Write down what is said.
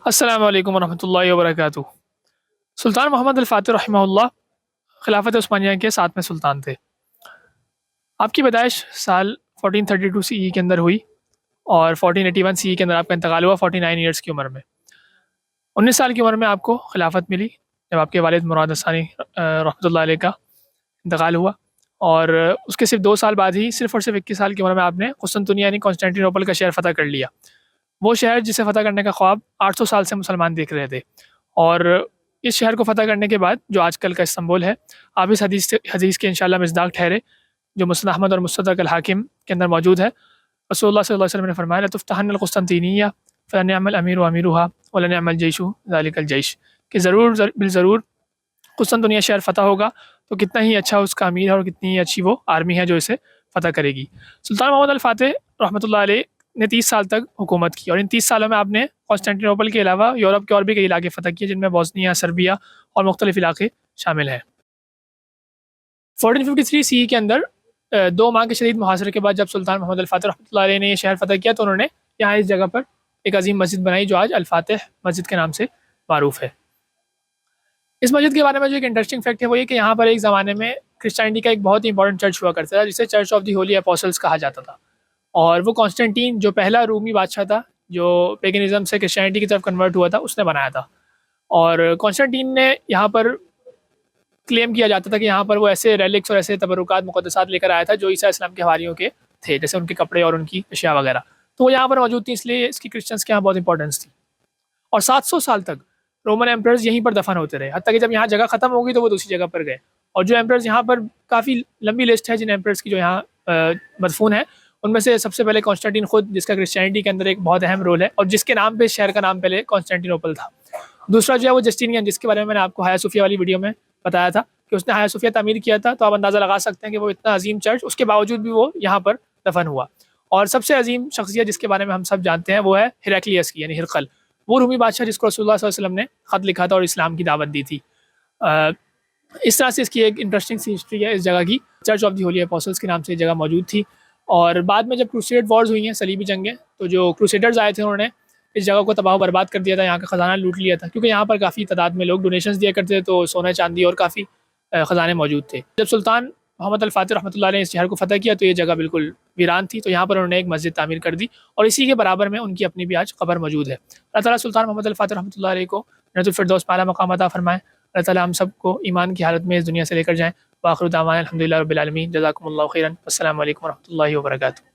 السلام علیکم ورحمۃ اللہ وبرکاتہ۔ سلطان محمد الفاتح رحمہ اللہ خلافت عثمانیہ کے 7ویں سلطان تھے۔ آپ کی پیدائش سال 1432 سی ای کے اندر ہوئی اور 1481 سی ای کے اندر آپ کا انتقال ہوا 49 ایئرس کی عمر میں۔ 19 سال کی عمر میں آپ کو خلافت ملی جب آپ کے والد مراد الثانی رحمۃ اللہ علیہ کا انتقال ہوا، اور اس کے صرف 2 سال بعد ہی صرف اور صرف 21 سال کی عمر میں آپ نے قسطنطنیہ یعنی کانسٹینٹی نوپل کا شہر فتح کر لیا۔ وہ شہر جسے فتح کرنے کا خواب 800 سال سے مسلمان دیکھ رہے تھے، اور اس شہر کو فتح کرنے کے بعد جو آج کل کا استنبول ہے، آپ اس حدیث کے انشاءاللہ مصداق ٹھہرے جو مسند احمد اور مستدرک الحاکم کے اندر موجود ہے۔ رسول اللہ صلی اللہ علیہ وسلم نے فرمایا لَتُفْتَحَنَّ الْقُسْطَنطِينِيَّةَ فَلَنِعْمَ الْأَمِيرُ أَمِيرُهَا وَلَنِعْمَ الْجَيْشُ ذَلِكَ الْجَيْشُ، کہ بالضرور قسطنطنیہ شہر فتح ہوگا تو کتنا ہی اچھا اس کا امیر ہے اور کتنی ہی اچھی وہ آرمی ہے جو اسے فتح کرے گی۔ سلطان محمد الفاتح رحمۃ اللہ علیہ نے 30 سال تک حکومت کی، اور ان 30 سالوں میں آپ نے کانسٹینٹی نوپل کے علاوہ یورپ کے اور بھی کئی علاقے فتح کیے جن میں بوسنیا، سربیا اور مختلف علاقے شامل ہیں۔ 1453 سی ای کے اندر 2 ماہ کے شدید محاصرے کے بعد جب سلطان محمد الفاتح رحمۃ اللہ علیہ نے یہ شہر فتح کیا تو انہوں نے یہاں اس جگہ پر ایک عظیم مسجد بنائی جو آج الفاتح مسجد کے نام سے معروف ہے۔ اس مسجد کے بارے میں جو ایک انٹرسٹنگ فیکٹ ہے وہ یہ کہ یہاں پر ایک زمانے میں کرسچینٹی کا ایک بہت ہی امپورٹنٹ چرچ ہوا کرتا تھا جسے church of the Holi apostles کہا جاتا تھا، اور وہ کانسٹینٹین جو پہلا رومی بادشاہ تھا جو پیگنزم سے کرسچینٹی کی طرف کنورٹ ہوا تھا اس نے بنایا تھا۔ اور کانسٹینٹین نے یہاں پر کلیم کیا جاتا تھا کہ یہاں پر وہ ایسے ریلکس اور ایسے تبرکات مقدسات لے کر آیا تھا جو عیسیٰ اسلام کے حواریوں کے تھے، جیسے ان کے کپڑے اور ان کی اشیاء وغیرہ، تو وہ یہاں پر موجود تھی، اس لیے اس کی کرسچنس کے یہاں بہت امپورٹنس تھی۔ اور 700 سال تک رومن ایمپررز یہیں پر دفن ہوتے رہے، حتیٰ کہ جب یہاں جگہ ختم ہو گئی تو وہ دوسری جگہ پر گئے، اور جو ایمپررز یہاں پر کافی لمبی لسٹ ہے جن ایمپررز کی جو یہاں مدفون ہے، ان میں سے سب سے پہلے کانسٹینٹین خود، جس کا کرسچینٹی کے اندر ایک بہت اہم رول ہے اور جس کے نام پہ شہر کا نام پہلے کانسٹینٹی نوپل تھا۔ دوسرا جو ہے وہ جسٹینین، جس کے بارے میں نے آپ کو حیا صوفیہ والی ویڈیو میں بتایا تھا کہ اس نے حیا صوفیہ تعمیر کیا تھا، تو آپ اندازہ لگا سکتے ہیں کہ وہ اتنا عظیم چرچ اس کے باوجود بھی وہ یہاں پر دفن ہوا۔ اور سب سے عظیم شخصیت جس کے بارے میں ہم سب جانتے ہیں وہ ہے ہیراکلیس کی، یعنی ہرقل، وہ رومی بادشاہ جس کو رسول اللہ صلی اللہ علیہ وسلم نے خط لکھا تھا اور اسلام کی دعوت دی تھی۔ اس طرح سے اس کی ایک انٹرسٹنگ سی ہسٹری ہے اس جگہ کی۔ Church of the Holi apostles کے نام سے یہ جگہ موجود تھی، اور بعد میں جب کروسیڈ وارز ہوئی ہیں، صلیبی جنگیں، تو جو کروسیڈرز آئے تھے انہوں نے اس جگہ کو تباہ و برباد کر دیا تھا، یہاں کا خزانہ لوٹ لیا تھا، کیونکہ یہاں پر کافی تعداد میں لوگ ڈونیشنز دیا کرتے تھے تو سونے چاندی اور کافی خزانے موجود تھے۔ جب سلطان محمد الفاتح رحمۃ اللہ علیہ نے اس شہر کو فتح کیا تو یہ جگہ بالکل ویران تھی، تو یہاں پر انہوں نے ایک مسجد تعمیر کر دی، اور اسی کے برابر میں ان کی اپنی بھی آج قبر موجود ہے۔ اللہ تعالیٰ سلطان محمد الفاتح رحمۃ اللہ علیہ کو جنت الفردوس میں اعلیٰ مقام عطا فرمائے۔ اللہ تعالیٰ ہم سب کو ایمان کی حالت میں اس دنیا سے لے کر جائیں۔ وآخر دعوانا الحمدللہ رب العالمین، جزاکم اللہ خیرا، السلام علیکم ورحمۃ اللہ وبرکاتہ۔